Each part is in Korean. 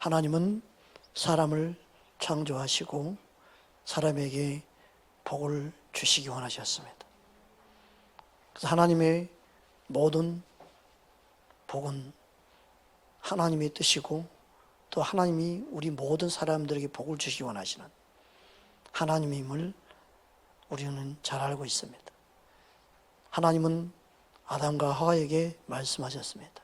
하나님은 사람을 창조하시고 사람에게 복을 주시기 원하셨습니다. 그래서 하나님의 모든 복은 하나님의 뜻이고 또 하나님이 우리 모든 사람들에게 복을 주시기 원하시는 하나님임을 우리는 잘 알고 있습니다. 하나님은 아담과 하와에게 말씀하셨습니다.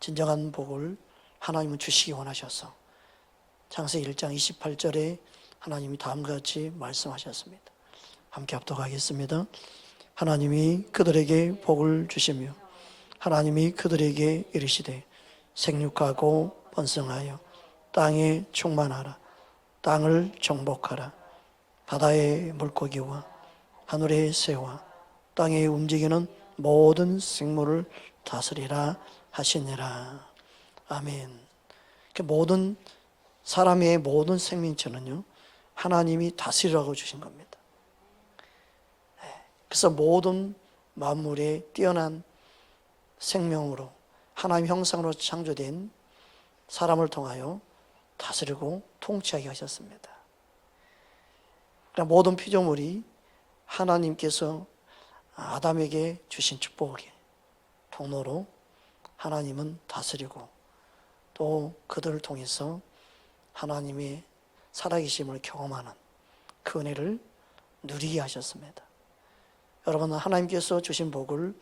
진정한 복을 하나님은 주시기 원하셔서 창세기 1장 28절에 하나님이 다음과 같이 말씀하셨습니다. 함께 합독하겠습니다. 하나님이 그들에게 복을 주시며 하나님이 그들에게 이르시되 생육하고 번성하여 땅에 충만하라. 땅을 정복하라. 바다의 물고기와 하늘의 새와 땅에 움직이는 모든 생물을 다스리라 하시니라. 아멘. 모든 사람의 모든 생명체는요, 하나님이 다스리라고 주신 겁니다. 그래서 모든 만물의 뛰어난 생명으로 하나님 형상으로 창조된 사람을 통하여 다스리고 통치하게 하셨습니다. 그러니까 모든 피조물이 하나님께서 아담에게 주신 축복의 통로로 하나님은 다스리고 또 그들을 통해서 하나님의 살아계심을 경험하는 그 은혜를 누리게 하셨습니다. 여러분, 하나님께서 주신 복을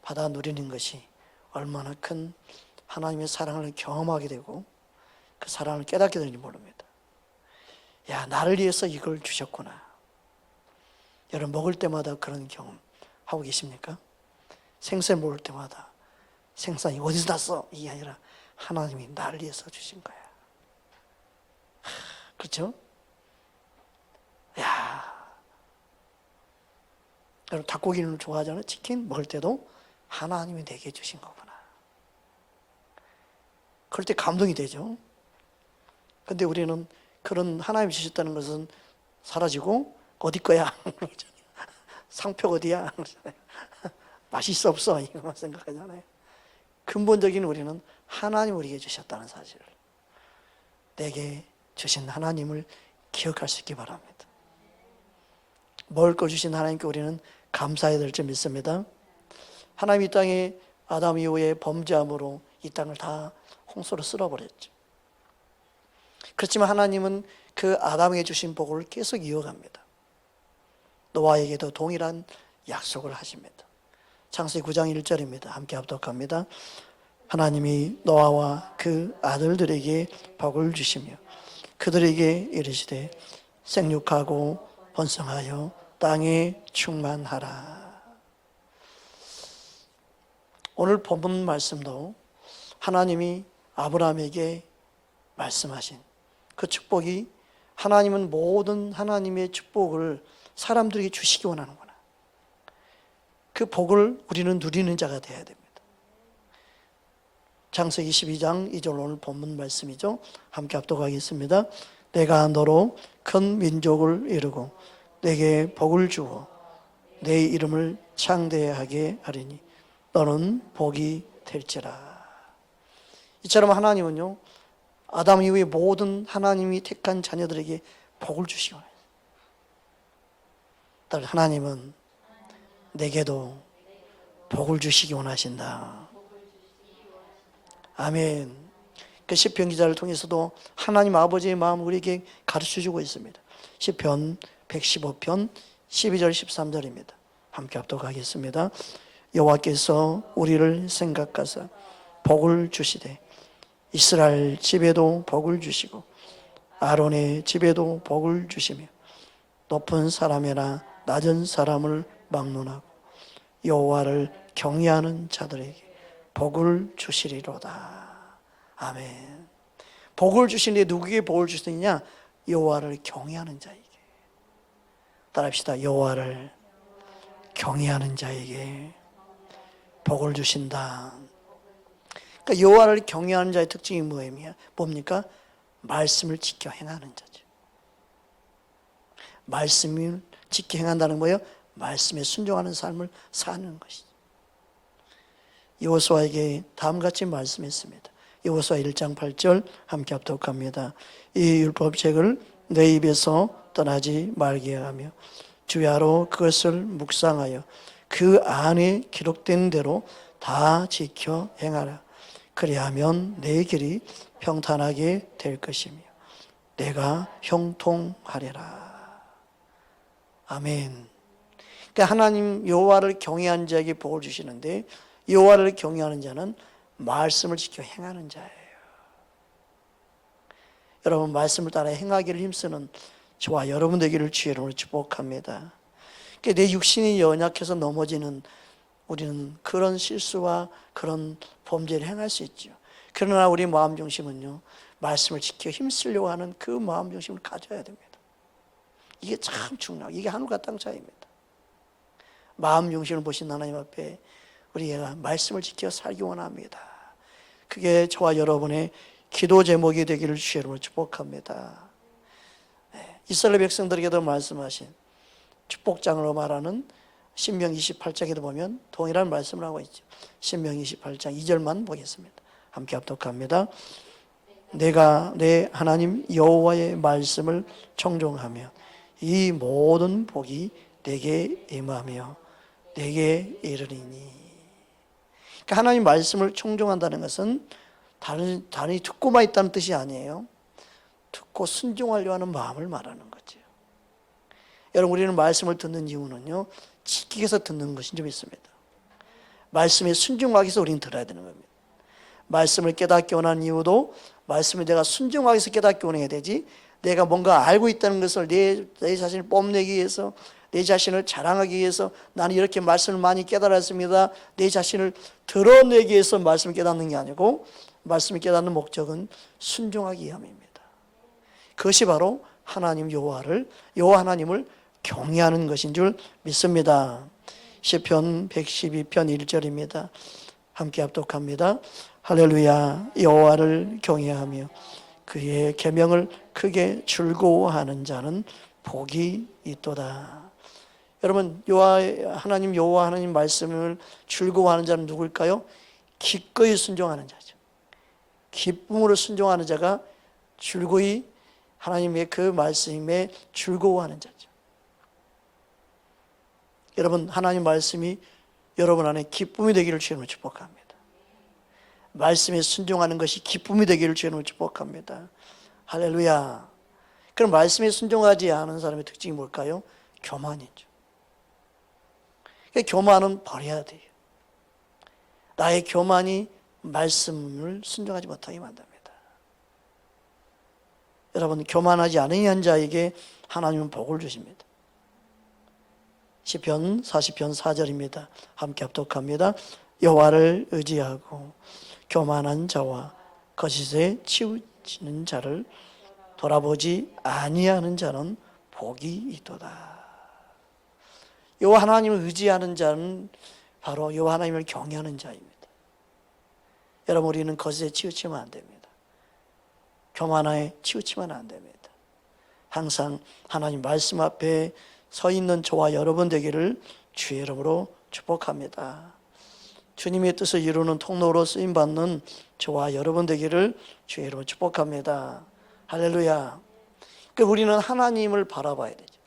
받아 누리는 것이 얼마나 큰 하나님의 사랑을 경험하게 되고 그 사랑을 깨닫게 되는지 모릅니다. 야, 나를 위해서 이걸 주셨구나. 여러분, 먹을 때마다 그런 경험 하고 계십니까? 생선 먹을 때마다 생선이 어디서 났어? 이게 아니라 하나님이 나를 위해서 주신 거야. 그렇죠? 야, 여러분 닭고기를 좋아하잖아요. 치킨 먹을 때도 하나님이 내게 주신 거구나. 그럴 때 감동이 되죠. 근데 우리는 그런 하나님이 주셨다는 것은 사라지고 어디 거야? 상표 어디야? 맛있어 없어? 이거만 생각하잖아요. 근본적인 우리는 하나님 우리에게 주셨다는 사실을, 내게 주신 하나님을 기억할 수 있기 바랍니다. 먹을 걸 주신 하나님께 우리는 감사해야 될 줄 믿습니다. 하나님이 이 땅에 아담 이후에 범죄함으로 이 땅을 다 홍수로 쓸어버렸죠. 그렇지만 하나님은 그 아담에게 주신 복을 계속 이어갑니다. 노아에게도 동일한 약속을 하십니다. 창세기 9장 1절입니다. 함께 합독합니다. 하나님이 노아와 그 아들들에게 복을 주시며 그들에게 이르시되 생육하고 번성하여 땅에 충만하라. 오늘 본문 말씀도 하나님이 아브라함에게 말씀하신 그 축복이, 하나님은 모든 하나님의 축복을 사람들에게 주시기 원하는구나. 그 복을 우리는 누리는 자가 되어야 됩니다. 창세기 22장 2절 오늘 본문 말씀이죠. 함께 합독하겠습니다. 내가 너로 큰 민족을 이루고 내게 복을 주어 내 이름을 창대하게 하리니 너는 복이 될지라. 이처럼 하나님은요, 아담 이후의 모든 하나님이 택한 자녀들에게 복을 주시기 원해요. 따라서 하나님은 내게도 복을 주시기 원하신다. 아멘. 그 시편 기자를 통해서도 하나님 아버지의 마음을 우리에게 가르쳐주고 있습니다. 시편 115편 12절 13절입니다. 함께 합독하겠습니다. 여호와께서 우리를 생각하사 복을 주시되 이스라엘 집에도 복을 주시고 아론의 집에도 복을 주시며 높은 사람이나 낮은 사람을 막론하고 여호와를 경외하는 자들에게 복을 주시리로다. 아멘. 복을 주시는데 누구에게 복을 주시느냐? 여호와를 경외하는 자에게. 따라합시다. 여호와를 경외하는 자에게 복을 주신다. 그러니까 여호와를 경외하는 자의 특징이 뭡니까? 말씀을 지켜 행하는 자죠. 말씀을 지켜 행한다는 거예요. 말씀에 순종하는 삶을 사는 것이죠. 여호수아에게 다음같이 말씀했습니다. 여호수아 1장 8절 함께 합독합니다. 이 율법책을 내 입에서 떠나지 말게 하며 주야로 그것을 묵상하여 그 안에 기록된 대로 다 지켜 행하라. 그리하면 내 길이 평탄하게 될 것이며 내가 형통하리라. 아멘. 그러니까 하나님 여호와를 경외하는 자에게 복을 주시는데, 여호와를 경외하는 자는 말씀을 지켜 행하는 자예요. 여러분, 말씀을 따라 행하기를 힘쓰는 저와 여러분 되기를 주의 이름으로 축복합니다. 그러니까 내 육신이 연약해서 넘어지는 우리는 그런 실수와 그런 범죄를 행할 수 있죠. 그러나 우리 마음 중심은요, 말씀을 지켜 힘쓰려고 하는 그 마음 중심을 가져야 됩니다. 이게 참 중요해요. 이게 하늘과 땅 차이입니다. 마음 중심을 보신 하나님 앞에 우리가 말씀을 지켜 살기 원합니다. 그게 저와 여러분의 기도 제목이 되기를 주의 이름으로 축복합니다. 이스라엘 백성들에게도 말씀하신 축복장으로 말하는 신명 28장에도 보면 동일한 말씀을 하고 있죠. 신명 28장 2절만 보겠습니다. 함께 합독합니다. 내가 내 하나님 여호와의 말씀을 청종하며 이 모든 복이 내게 임하며 내게 이르리니. 그러니까 하나님 말씀을 청종한다는 것은 단히 듣고만 있다는 뜻이 아니에요. 듣고 순종하려 하는 마음을 말하는 거죠. 여러분, 우리는 말씀을 듣는 이유는요, 지키기 위해서 듣는 것이 좀 있습니다. 말씀에 순종하기 위해서 우리는 들어야 되는 겁니다. 말씀을 깨닫기 원하는 이유도 말씀을 내가 순종하기 위해서 깨닫기 원해야 되지, 내가 뭔가 알고 있다는 것을 내 자신을 뽐내기 위해서, 내 자신을 자랑하기 위해서 나는 이렇게 말씀을 많이 깨달았습니다, 내 자신을 드러내기 위해서 말씀을 깨닫는 게 아니고, 말씀을 깨닫는 목적은 순종하기 위함입니다. 그것이 바로 하나님 여호와 하나님을 경외하는 것인 줄 믿습니다. 시편 112편 1절입니다. 함께 합독합니다. 할렐루야. 여호와를 경외하며 그의 계명을 크게 즐거워하는 자는 복이 있도다. 여러분, 하나님 여호와 하나님 말씀을 즐거워하는 자는 누굴까요? 기꺼이 순종하는 자죠. 기쁨으로 순종하는 자가 즐거이 하나님의 그 말씀에 즐거워하는 자죠. 여러분, 하나님 말씀이 여러분 안에 기쁨이 되기를 주님으로 축복합니다. 말씀에 순종하는 것이 기쁨이 되기를 주님으로 축복합니다. 할렐루야. 그럼 말씀에 순종하지 않은 사람의 특징이 뭘까요? 교만이죠. 교만은 버려야 돼요. 나의 교만이 말씀을 순종하지 못하게 만듭니다. 여러분, 교만하지 않은 자에게 하나님은 복을 주십니다. 시편 40편 4절입니다. 함께 합독합니다. 여호와를 의지하고 교만한 자와 거짓에 치우치는 자를 돌아보지 아니하는 자는 복이 있도다. 여호와 하나님을 의지하는 자는 바로 여호와 하나님을 경외하는 자입니다. 여러분, 우리는 거짓에 치우치면 안 됩니다. 교만에 치우치면 안 됩니다. 항상 하나님 말씀 앞에 서 있는 저와 여러분 되기를 주의 이름으로 축복합니다. 주님의 뜻을 이루는 통로로 쓰임받는 저와 여러분 되기를 주의 이름으로 축복합니다. 할렐루야. 그러니까 우리는 하나님을 바라봐야 되죠.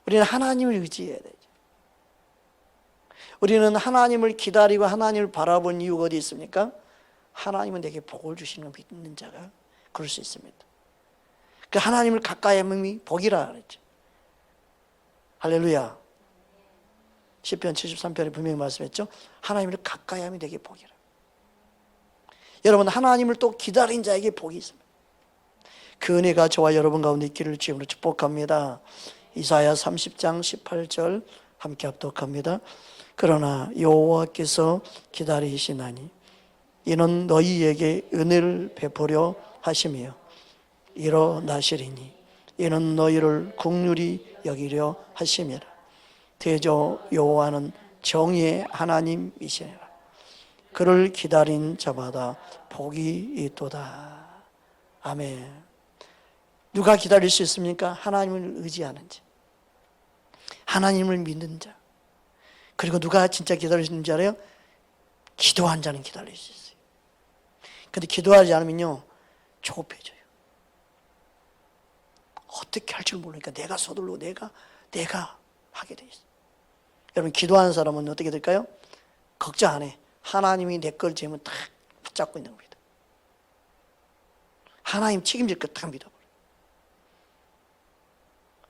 우리는 하나님을 의지해야 되죠. 우리는 하나님을 기다리고 하나님을 바라본 이유가 어디 있습니까? 하나님은 내게 복을 주시는 걸 믿는 자가 그럴 수 있습니다. 그 하나님을 가까이 함이 복이라 그랬죠. 할렐루야. 시편 73편에 분명히 말씀했죠. 하나님을 가까이 함이 내게 복이라. 여러분, 하나님을 또 기다린 자에게 복이 있습니다. 그 은혜가 저와 여러분 가운데 있기를 주님으로 축복합니다. 이사야 30장 18절 함께 합독합니다. 그러나 여호와께서 기다리시나니 이는 너희에게 은혜를 베푸려 하시며 일어나시리니 이는 너희를 긍휼히 여기려 하심이라. 대저 여호와는 정의의 하나님이시니라. 그를 기다린 자마다 복이 있도다. 아멘. 누가 기다릴 수 있습니까? 하나님을 의지하는 자, 하나님을 믿는 자. 그리고 누가 진짜 기다릴 수 있는 줄 알아요? 기도한 자는 기다릴 수 있어요. 근데 기도하지 않으면요, 조급해져요. 어떻게 할 줄 모르니까 내가 서둘러 내가 하게 돼 있어요. 여러분, 기도하는 사람은 어떻게 될까요? 걱정 안 해. 하나님이 내 걸 지으면 다 붙잡고 있는 겁니다. 하나님 책임질 걸 다 믿어버려요.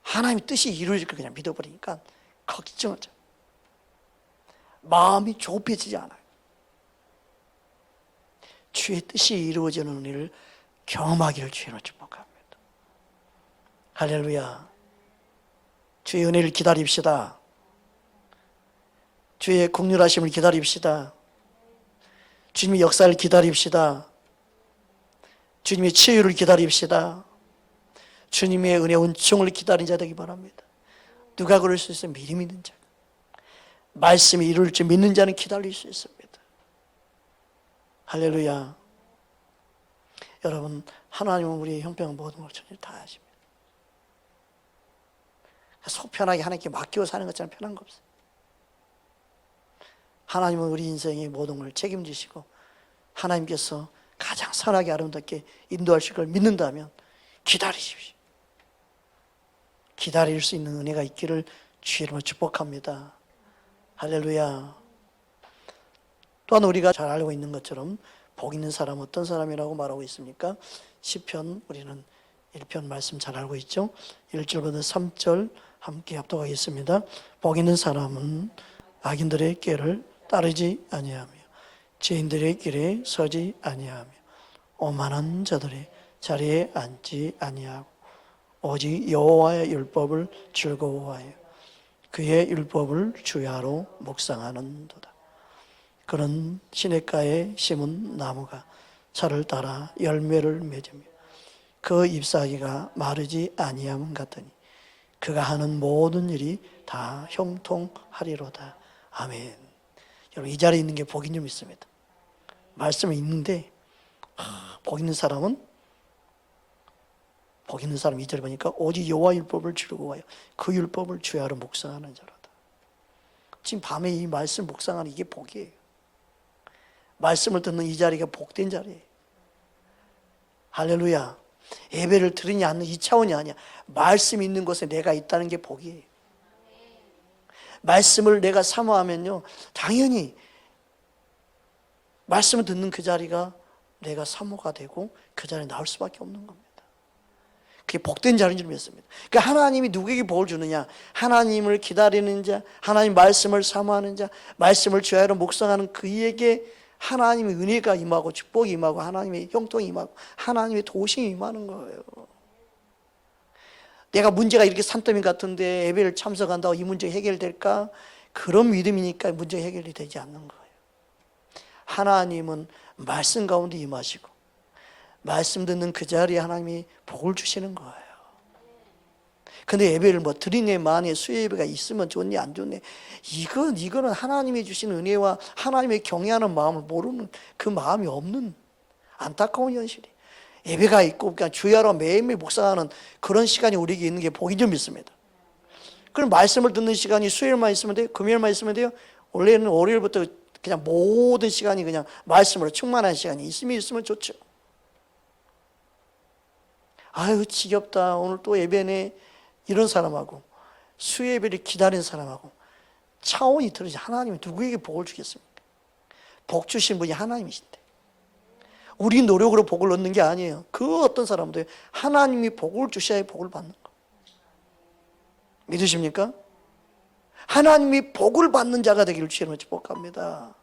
하나님 뜻이 이루어질 걸 그냥 믿어버리니까 걱정하죠. 마음이 조급해지지 않아요. 주의 뜻이 이루어지는 은혜를 경험하기를 주의로 축복합니다. 할렐루야. 주의 은혜를 기다립시다. 주의 긍휼하심을 기다립시다. 주님의 역사를 기다립시다. 주님의 치유를 기다립시다. 주님의 은혜 은총을 기다린 자 되기 바랍니다. 누가 그럴 수 있어요? 미리 믿는 자. 말씀이 이룰 줄 믿는 자는 기다릴 수 있습니다. 할렐루야. 여러분, 하나님은 우리의 형편과 모든 걸 전혀 다 아십니다. 속 편하게 하나님께 맡기고 사는 것처럼 편한 거 없어요. 하나님은 우리 인생의 모든 걸 책임지시고 하나님께서 가장 선하게 아름답게 인도하실 걸 믿는다면 기다리십시오. 기다릴 수 있는 은혜가 있기를 주의 이름으로 축복합니다. 할렐루야. 또한 우리가 잘 알고 있는 것처럼 복 있는 사람은 어떤 사람이라고 말하고 있습니까? 시편, 우리는 1편 말씀 잘 알고 있죠? 1절부터 3절 함께 합독하겠습니다. 복 있는 사람은 악인들의 꾀를 따르지 아니하며 죄인들의 길에 서지 아니하며 오만한 자들의 자리에 앉지 아니하고 오직 여호와의 율법을 즐거워하여 그의 율법을 주야로 묵상하는도다. 그는 시냇가에 심은 나무가 철을 따라 열매를 맺으며 그 잎사귀가 마르지 아니함 같으니 그가 하는 모든 일이 다 형통하리로다. 아멘. 여러분, 이 자리에 있는 게 복인 줄 믿습니다. 말씀은 있는데 복 있는 사람은 복 있는 사람 2절에 보니까 오직 여호와 율법을 즐거워하여 그 율법을 주야로 묵상하는 자로다. 지금 밤에 이 말씀 묵상하는 이게 복이에요. 말씀을 듣는 이 자리가 복된 자리예요. 할렐루야. 예배를 들으냐 않는 이 차원이 아니야. 말씀이 있는 곳에 내가 있다는 게 복이에요. 말씀을 내가 사모하면요, 당연히 말씀을 듣는 그 자리가 내가 사모가 되고 그 자리에 나올 수밖에 없는 겁니다. 그게 복된 자리인 줄 믿습니다. 그러니까 하나님이 누구에게 복을 주느냐? 하나님을 기다리는 자, 하나님 말씀을 사모하는 자, 말씀을 주야로 묵상하는 그에게 하나님의 은혜가 임하고 축복이 임하고 하나님의 형통이 임하고 하나님의 도심이 임하는 거예요. 내가 문제가 이렇게 산더미 같은데 예배를 참석한다고 이 문제 해결될까? 그런 믿음이니까 문제 해결이 되지 않는 거예요. 하나님은 말씀 가운데 임하시고 말씀 듣는 그 자리에 하나님이 복을 주시는 거예요. 근데 예배를 뭐 드리네 마네 수요 예배가 있으면 좋니 안 좋니, 이거는 하나님이 주신 은혜와 하나님의 경외하는 마음을 모르는, 그 마음이 없는 안타까운 현실이. 예배가 있고 그냥 주야로 매일매일 묵상하는 그런 시간이 우리에게 있는 게 복인 줄 믿습니다. 그럼 말씀을 듣는 시간이 수요일만 있으면 돼요? 금요일만 있으면 돼요? 원래는 월요일부터 그냥 모든 시간이 그냥 말씀으로 충만한 시간이 있으면 좋죠. 아유 지겹다 오늘 또 예배네, 이런 사람하고 수요 예배를 기다리는 사람하고 차원이 틀리지. 하나님이 누구에게 복을 주겠습니까? 복 주신 분이 하나님이신데 우리 노력으로 복을 얻는 게 아니에요. 그 어떤 사람도 하나님이 복을 주셔야 복을 받는 거. 믿으십니까? 하나님이 복을 받는 자가 되기를 주님으로 축복합니다.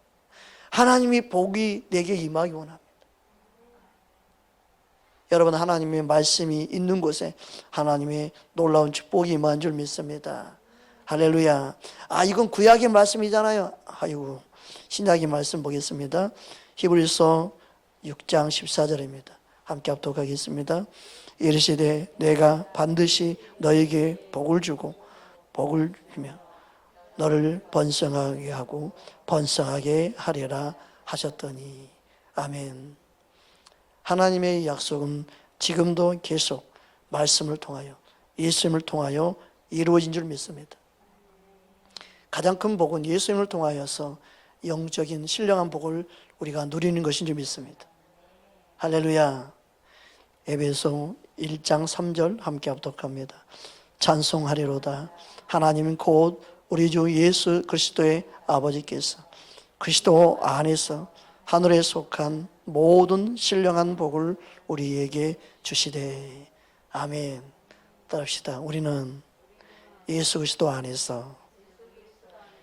하나님이 복이 내게 임하기 원합니다. 여러분, 하나님의 말씀이 있는 곳에 하나님의 놀라운 축복이 임한 줄 믿습니다. 할렐루야. 이건 구약의 말씀이잖아요. 아이고, 신약의 말씀 보겠습니다. 히브리서 6장 14절입니다. 함께 합독하겠습니다. 이르시되 내가 반드시 너에게 복을 주고 복을 주며 너를 번성하게 하고 번성하게 하리라 하셨더니. 아멘. 하나님의 약속은 지금도 계속 말씀을 통하여 예수님을 통하여 이루어진 줄 믿습니다. 가장 큰 복은 예수님을 통하여서 영적인 신령한 복을 우리가 누리는 것인 줄 믿습니다. 할렐루야. 에베소 1장 3절 함께 합독합니다. 찬송하리로다. 하나님은 곧 우리 주 예수 그리스도의 아버지께서 그리스도 안에서 하늘에 속한 모든 신령한 복을 우리에게 주시되. 아멘. 따릅시다. 우리는 예수 그리스도 안에서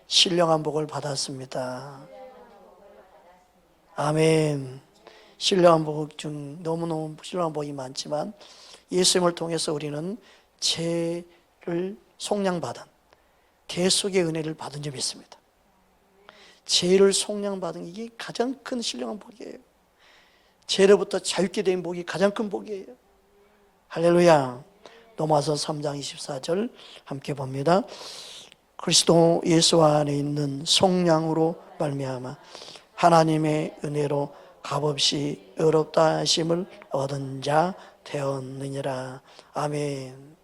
신령한 복을 받았습니다. 아멘. 신령한 복 중 너무너무 신령한 복이 많지만 예수님을 통해서 우리는 죄를 속량받은 대속의 은혜를 받은 점이 있습니다. 죄를 속량받은 이게 가장 큰 신령한 복이에요. 죄로부터 자유케 된 복이 가장 큰 복이에요. 할렐루야. 로마서 3장 24절 함께 봅니다. 그리스도 예수 안에 있는 속량으로 말미암아 하나님의 은혜로 값없이 의롭다 하심을 얻은 자 되었느니라. 아멘.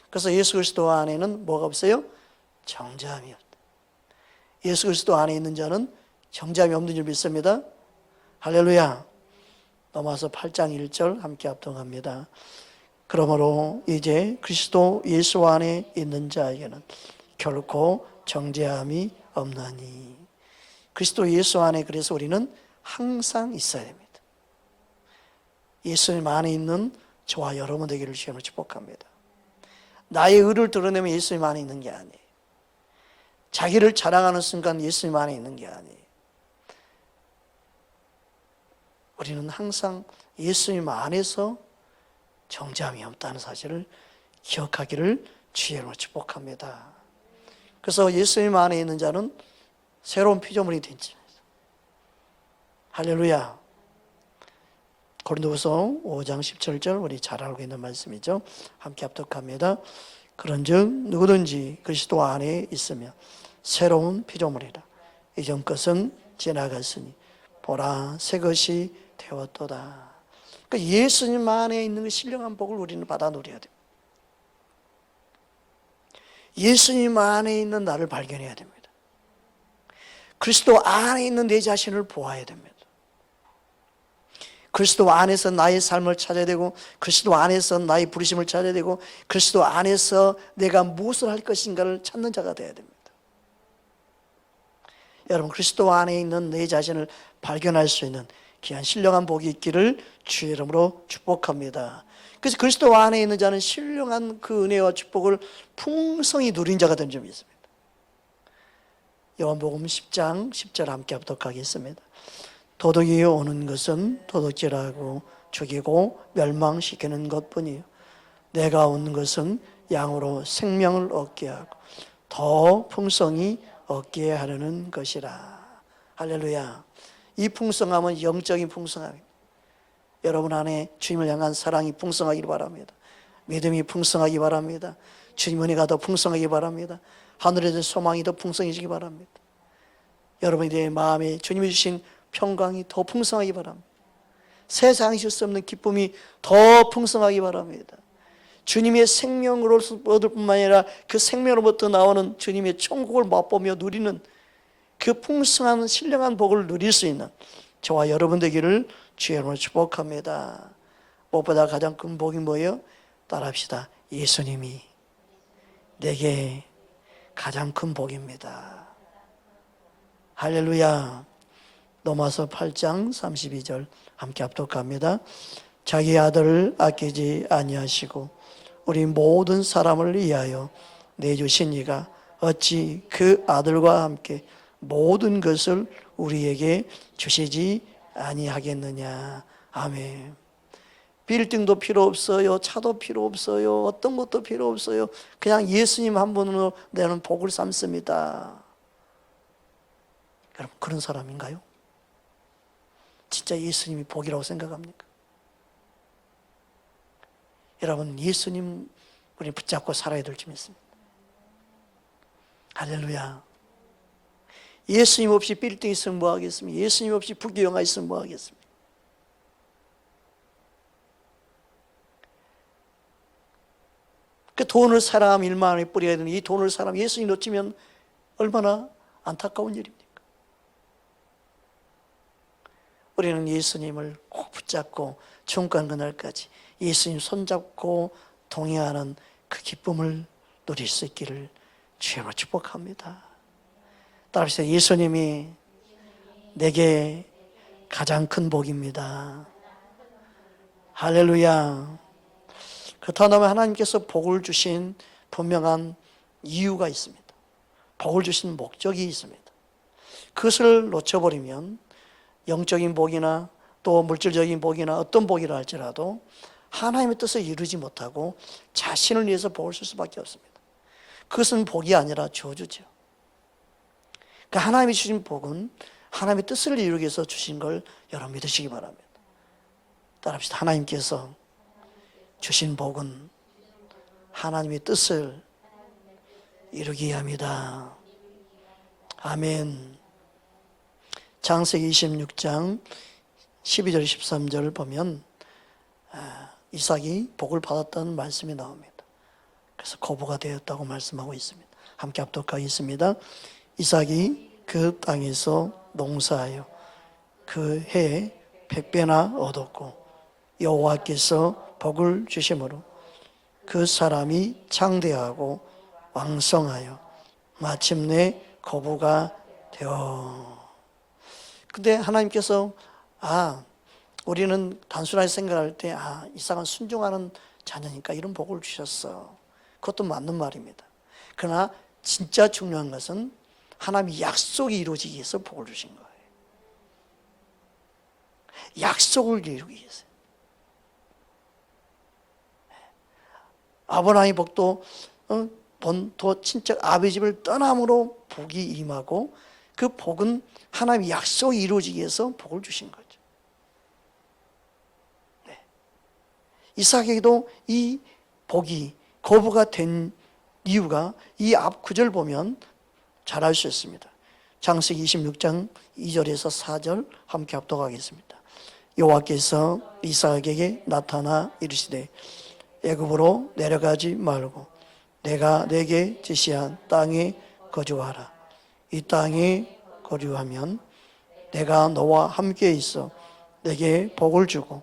그래서 예수 그리스도 안에는 뭐가 없어요? 정죄함이 없다. 예수 그리스도 안에 있는 자는 정죄함이 없는 줄 믿습니다. 할렐루야. 로마서 8장 1절 함께 합동합니다. 그러므로 이제 그리스도 예수 안에 있는 자에게는 결코 정죄함이 없나니. 그리스도 예수 안에 그래서 우리는 항상 있어야 됩니다. 예수님 안에 있는 저와 여러분 되기를 주님으로 축복합니다. 나의 의를 드러내면 예수님 안에 있는 게 아니에요. 자기를 자랑하는 순간 예수님 안에 있는 게 아니에요. 우리는 항상 예수님 안에서 정죄함이 없다는 사실을 기억하기를 주님으로 축복합니다. 그래서 예수님 안에 있는 자는 새로운 피조물이 된지. 할렐루야. 고린도후서 5장 17절 우리 잘 알고 있는 말씀이죠. 함께 합독합니다. 그런즉 누구든지 그리스도 안에 있으면 새로운 피조물이라. 이전 것은 지나갔으니 보라 새 것이 되었도다. 그러니까 예수님 안에 있는 그 신령한 복을 우리는 받아 누려야 됩니다. 예수님 안에 있는 나를 발견해야 됩니다. 그리스도 안에 있는 내 자신을 보아야 됩니다. 그리스도 안에서 나의 삶을 찾아야 되고, 그리스도 안에서 나의 부르심을 찾아야 되고, 그리스도 안에서 내가 무엇을 할 것인가를 찾는 자가 되어야 됩니다. 여러분, 그리스도 안에 있는 내 자신을 발견할 수 있는 귀한 신령한 복이 있기를 주의 이름으로 축복합니다. 그래서 그리스도 안에 있는 자는 신령한 그 은혜와 축복을 풍성히 누린 자가 된 점이 있습니다. 요한복음 10장 10절 함께 합독하겠습니다. 도둑이 오는 것은 도둑질하고 죽이고 멸망시키는 것뿐이요 내가 온 것은 양으로 생명을 얻게 하고 더 풍성히 얻게 하려는 것이라. 할렐루야. 이 풍성함은 영적인 풍성함입니다. 여러분 안에 주님을 향한 사랑이 풍성하기를 바랍니다. 믿음이 풍성하기 바랍니다. 주님 은혜가 더 풍성하기 바랍니다. 하늘에 대한 소망이 더 풍성해지기 바랍니다. 여러분의 마음에 주님이 주신 평강이 더 풍성하기 바랍니다. 세상이 줄 수 없는 기쁨이 더 풍성하기 바랍니다. 주님의 생명으로 얻을 뿐만 아니라 그 생명으로부터 나오는 주님의 천국을 맛보며 누리는 그 풍성한 신령한 복을 누릴 수 있는 저와 여러분 되기를 주의 이름으로 축복합니다. 무엇보다 가장 큰 복이 뭐예요? 따라합시다. 예수님이 내게 가장 큰 복입니다. 할렐루야. 로마서 8장 32절 함께 합독합니다. 자기 아들을 아끼지 아니하시고 우리 모든 사람을 위하여 내주신 이가 어찌 그 아들과 함께 모든 것을 우리에게 주시지 아니하겠느냐. 아멘. 빌딩도 필요 없어요. 차도 필요 없어요. 어떤 것도 필요 없어요. 그냥 예수님 한 분으로 내는 복을 삼습니다. 여러분 그런 사람인가요? 진짜 예수님이 복이라고 생각합니까? 여러분 예수님 우리 붙잡고 살아야 될 점이 있습니다. 할렐루야. 예수님 없이 빌딩 있으면 뭐 하겠습니까? 예수님 없이 부귀영화 있으면 뭐 하겠습니까? 그 돈을 사람 일만에 뿌려야 되는 이 돈을 사람 예수님 놓치면 얼마나 안타까운 일입니까? 우리는 예수님을 꼭 붙잡고 붙잡고 중간 그날까지 예수님 손잡고 동행하는 그 기쁨을 누릴 수 있기를 주님으로 축복합니다. 따라서 예수님이 내게 가장 큰 복입니다. 할렐루야. 그렇다면 하나님께서 복을 주신 분명한 이유가 있습니다. 복을 주신 목적이 있습니다. 그것을 놓쳐버리면 영적인 복이나 또 물질적인 복이나 어떤 복이라 할지라도 하나님의 뜻을 이루지 못하고 자신을 위해서 복을 쓸 수밖에 없습니다. 그것은 복이 아니라 저주죠. 그러니까 하나님이 주신 복은 하나님의 뜻을 이루기 위해서 주신 걸 여러분 믿으시기 바랍니다. 따라합시다. 하나님께서 주신 복은 하나님의 뜻을 이루기 위함이다. 아멘. 창세기 26장 12절 13절을 보면 이삭이 복을 받았다는 말씀이 나옵니다. 그래서 거부가 되었다고 말씀하고 있습니다. 함께 합독하겠습니다. 이삭이 그 땅에서 농사하여 그 해에 100배나 얻었고 여호와께서 복을 주심으로 그 사람이 창대하고 왕성하여 마침내 거부가 되어. 근데 하나님께서 우리는 단순하게 생각할 때 이삭은 순종하는 자녀니까 이런 복을 주셨어. 그것도 맞는 말입니다. 그러나 진짜 중요한 것은 하나님의 약속이 이루어지기 위해서 복을 주신 거예요. 약속을 이루기 위해서. 아브라함의 복도 본토 친척 아버지 집을 떠남으로 복이 임하고 그 복은 하나님의 약속이 이루어지기 위해서 복을 주신 거죠. 네. 이삭에게도 이 복이 거부가 된 이유가 이 앞 구절 보면 잘 알 수 있습니다. 창세기 26장 2절에서 4절 함께 합독하겠습니다. 여호와께서 이삭에게 나타나 이르시되 애굽으로 내려가지 말고 내가 내게 지시한 땅에 거주하라. 이 땅에 거주하면 내가 너와 함께 있어 내게 복을 주고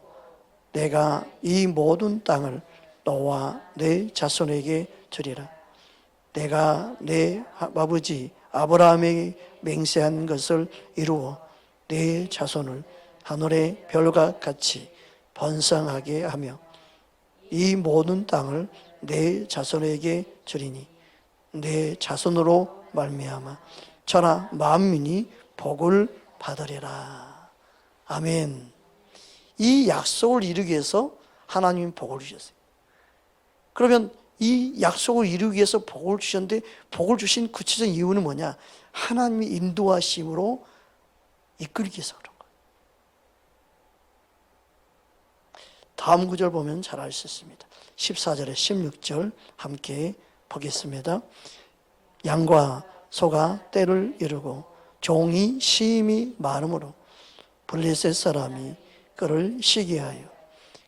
내가 이 모든 땅을 너와 내 자손에게 주리라. 내가 내 아버지 아브라함에게 맹세한 것을 이루어 내 자손을 하늘의 별과 같이 번성하게 하며 이 모든 땅을 내 자손에게 주리니 내 자손으로 말미암아 천하 만민이 복을 받으리라. 아멘. 이 약속을 이루기 위해서 하나님이 복을 주셨어요. 그러면 이 약속을 이루기 위해서 복을 주셨는데 복을 주신 구체적인 이유는 뭐냐? 하나님의 인도하심으로 이끌기 위해서 그런 거예요. 다음 구절 보면 잘 알 수 있습니다. 14절에 16절 함께 보겠습니다. 양과 소가 때를 이루고 종이 심히 많음으로 블레셋 사람이 그를 시기하여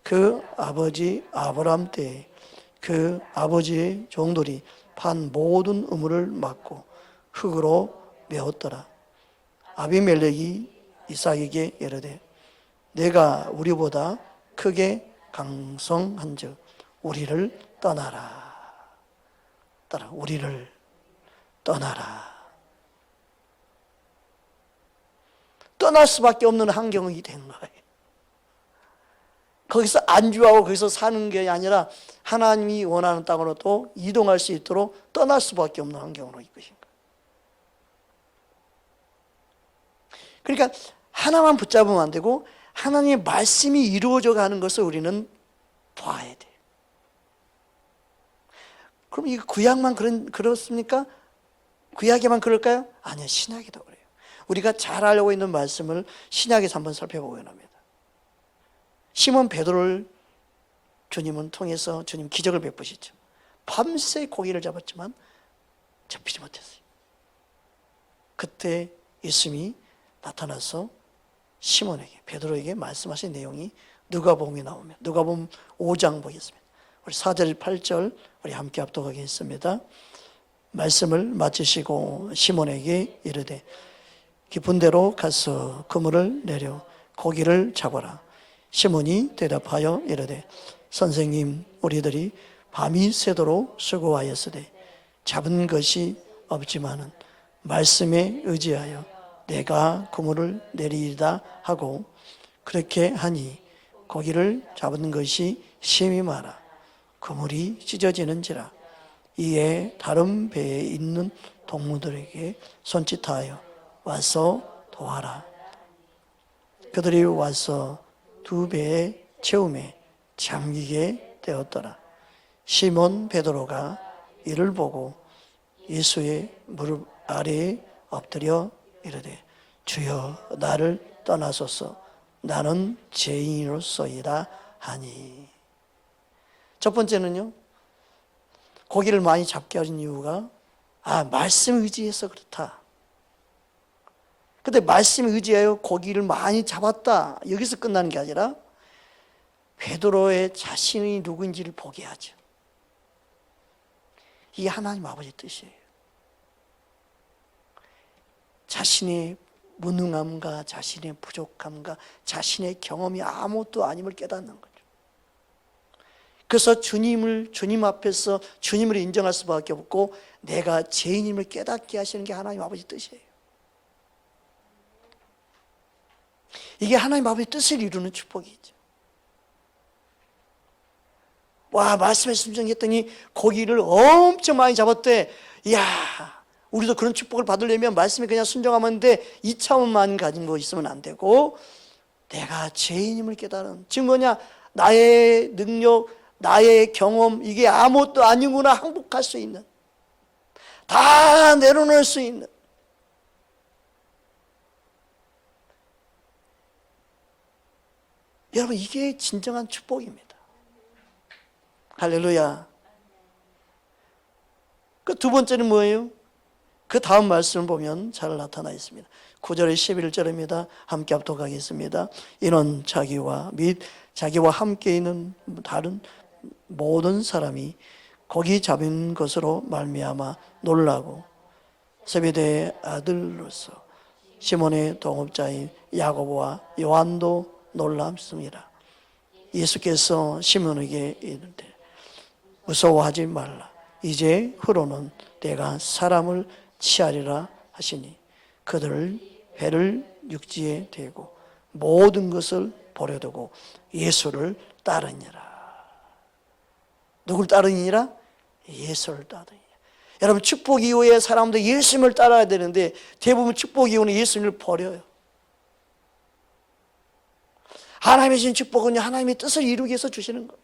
그 아버지 아브람 때에 그 아버지의 종들이 판 모든 우물을 막고 흙으로 메웠더라. 아비멜렉이 이삭에게 이르되 내가 우리보다 크게 강성한즉 우리를 떠나라. 우리를 떠나라. 떠날 수밖에 없는 환경이 된 거예요. 거기서 안주하고 거기서 사는 게 아니라 하나님이 원하는 땅으로 또 이동할 수 있도록 떠날 수밖에 없는 환경으로 이끄신 거예요. 그러니까 하나만 붙잡으면 안 되고 하나님의 말씀이 이루어져 가는 것을 우리는 봐야 돼요. 그럼 이 구약만 그렇습니까? 구약에만 그럴까요? 아니요, 신약에도 그래요. 우리가 잘 알고 있는 말씀을 신약에서 한번 살펴보고자 합니다. 시몬 베드로를 주님은 통해서 주님 기적을 베푸시죠. 밤새 고기를 잡았지만 잡히지 못했어요. 그때 예수님이 나타나서 시몬에게 베드로에게 말씀하신 내용이 누가복음에 나오면 누가복음 5장 보겠습니다. 우리 4절 8절 우리 함께 합독하겠습니다. 말씀을 마치시고 시몬에게 이르되 깊은 데로 가서 그물을 내려 고기를 잡아라. 시몬이 대답하여 이르되 선생님, 우리들이 밤이 새도록 수고하였으되 잡은 것이 없지만은 말씀에 의지하여 내가 그물을 내리이다 하고 그렇게 하니 고기를 잡은 것이 심히 많아 그물이 찢어지는지라. 이에 다른 배에 있는 동무들에게 손짓하여 와서 도와라. 그들이 와서 두 배의 채움에 잠기게 되었더라. 시몬 베드로가 이를 보고 예수의 무릎 아래에 엎드려 이르되 주여 나를 떠나소서 나는 죄인으로소이다 하니. 첫 번째는요, 고기를 많이 잡게 하는 이유가 말씀 의지해서 그렇다. 근데 말씀 의지하여 고기를 많이 잡았다, 여기서 끝나는 게 아니라 베드로의 자신이 누구인지를 보게 하죠. 이게 하나님 아버지 뜻이에요. 자신의 무능함과 자신의 부족함과 자신의 경험이 아무것도 아님을 깨닫는 거죠. 그래서 주님 앞에서 주님을 인정할 수밖에 없고 내가 죄인임을 깨닫게 하시는 게 하나님 아버지 뜻이에요. 이게 하나님 아버지 뜻을 이루는 축복이죠. 말씀에 순종했더니 고기를 엄청 많이 잡았대. 이야, 우리도 그런 축복을 받으려면 말씀에 그냥 순종하면 돼. 2차원만 가진 거 있으면 안 되고 내가 죄인임을 깨달은, 즉 뭐냐, 나의 능력, 나의 경험, 이게 아무것도 아니구나 항복할 수 있는, 다 내려놓을 수 있는, 여러분 이게 진정한 축복입니다. 할렐루야. 그 두 번째는 뭐예요? 그 다음 말씀을 보면 잘 나타나 있습니다. 9절에 11절입니다. 함께 합독하겠습니다. 이는 자기와 및 자기와 함께 있는 다른 모든 사람이 고기 잡은 것으로 말미암아 놀라고 세베대의 아들로서 시몬의 동업자인 야고보와 요한도 놀랍습니다. 예수께서 시몬에게 이르되 무서워하지 말라. 이제 후로는 내가 사람을 취하리라 하시니 그들을 배를 육지에 대고 모든 것을 버려두고 예수를 따르니라. 누굴 따르니라? 예수를 따르니라. 여러분 축복 이후에 사람들 예수님을 따라야 되는데 대부분 축복 이후는 예수님을 버려요. 하나님의 주신 축복은요, 하나님의 뜻을 이루기 위해서 주시는 거예요.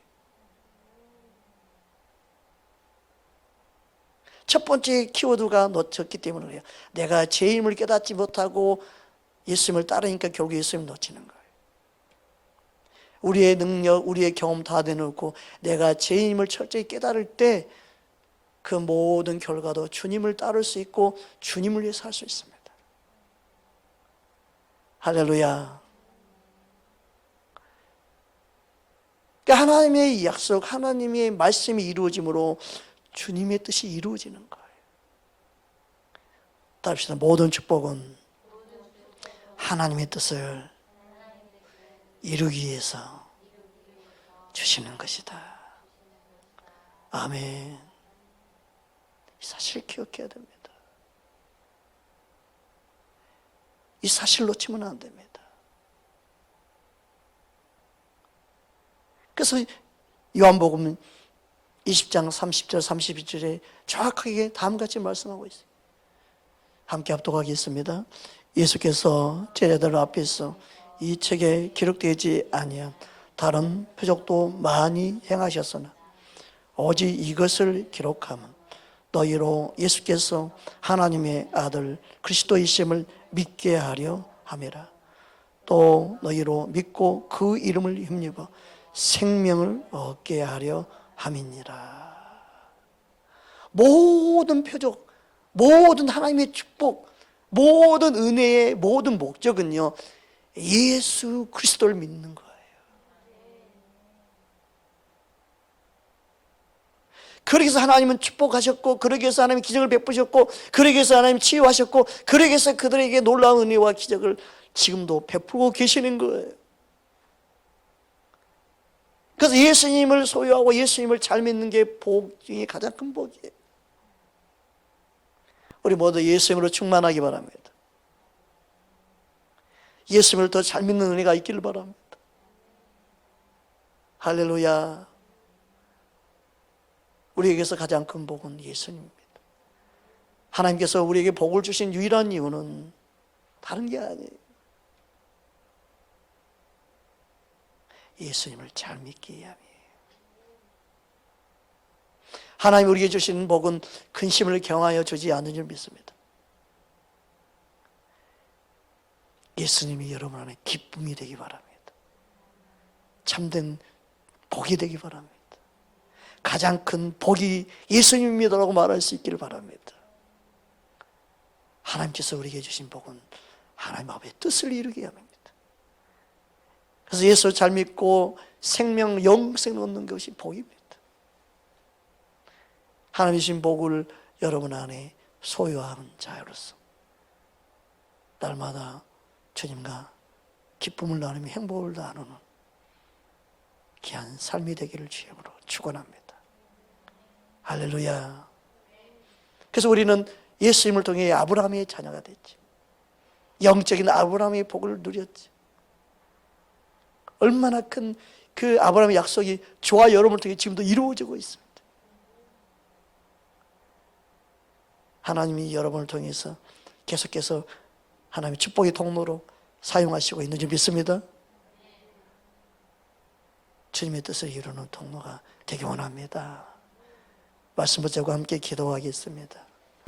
첫 번째 키워드가 놓쳤기 때문에 그래요. 내가 죄인임을 깨닫지 못하고 예수님을 따르니까 결국 예수님을 놓치는 거예요. 우리의 능력, 우리의 경험 다 내놓고 내가 죄인임을 철저히 깨달을 때 그 모든 결과도 주님을 따를 수 있고 주님을 위해 살 수 있습니다. 할렐루야. 그러니까 하나님의 약속, 하나님의 말씀이 이루어짐으로 주님의 뜻이 이루어지는 거예요. 답시다. 모든 축복은 하나님의 뜻을 이루기 위해서 주시는 것이다. 아멘. 이 사실 기억해야 됩니다. 이 사실 놓치면 안 됩니다. 그래서 요한복음 20장 30절 32절에 정확하게 다음같이 말씀하고 있어요. 함께 합독하겠습니다. 예수께서 제자들 앞에서 이 책에 기록되지 아니한 다른 표적도 많이 행하셨으나 오직 이것을 기록하면 너희로 예수께서 하나님의 아들 그리스도이심을 믿게 하려 함이라. 또 너희로 믿고 그 이름을 힘입어 생명을 얻게 하려 함이니라. 모든 표적, 모든 하나님의 축복, 모든 은혜의 모든 목적은요, 예수 그리스도를 믿는 거예요. 그러기 위해서 하나님은 축복하셨고, 그러기 위해서 하나님이 기적을 베푸셨고, 그러기 위해서 하나님이 치유하셨고, 그러기 위해서 그들에게 놀라운 은혜와 기적을 지금도 베푸고 계시는 거예요. 그래서 예수님을 소유하고 예수님을 잘 믿는 게 복 중에 가장 큰 복이에요. 우리 모두 예수님으로 충만하기 바랍니다. 예수님을 더 잘 믿는 은혜가 있기를 바랍니다. 할렐루야. 우리에게서 가장 큰 복은 예수님입니다. 하나님께서 우리에게 복을 주신 유일한 이유는 다른 게 아니에요. 예수님을 잘 믿기 위함이에요. 하나님 우리에게 주신 복은 근심을 경하여 주지 않는 줄 믿습니다. 예수님이 여러분 안에 기쁨이 되기 바랍니다. 참된 복이 되기 바랍니다. 가장 큰 복이 예수님입니다라고 말할 수 있기를 바랍니다. 하나님께서 우리에게 주신 복은 하나님 아버지의 뜻을 이루게 합니다. 그래서 예수를 잘 믿고 생명, 영생을 얻는 것이 복입니다. 하나님 주신 복을 여러분 안에 소유하는 자로서 날마다 주님과 기쁨을 나누며 행복을 나누는 귀한 삶이 되기를 주님으로 축원합니다. 할렐루야. 그래서 우리는 예수님을 통해 아브라함의 자녀가 됐죠. 영적인 아브라함의 복을 누렸죠. 얼마나 큰 그 아브라함의 약속이 저와 여러분을 통해 지금도 이루어지고 있습니다. 하나님이 여러분을 통해서 계속해서 하나님의 축복의 통로로 사용하시고 있는 줄 믿습니다. 주님의 뜻을 이루는 통로가 되기 원합니다. 말씀 붙잡고 함께 기도하겠습니다.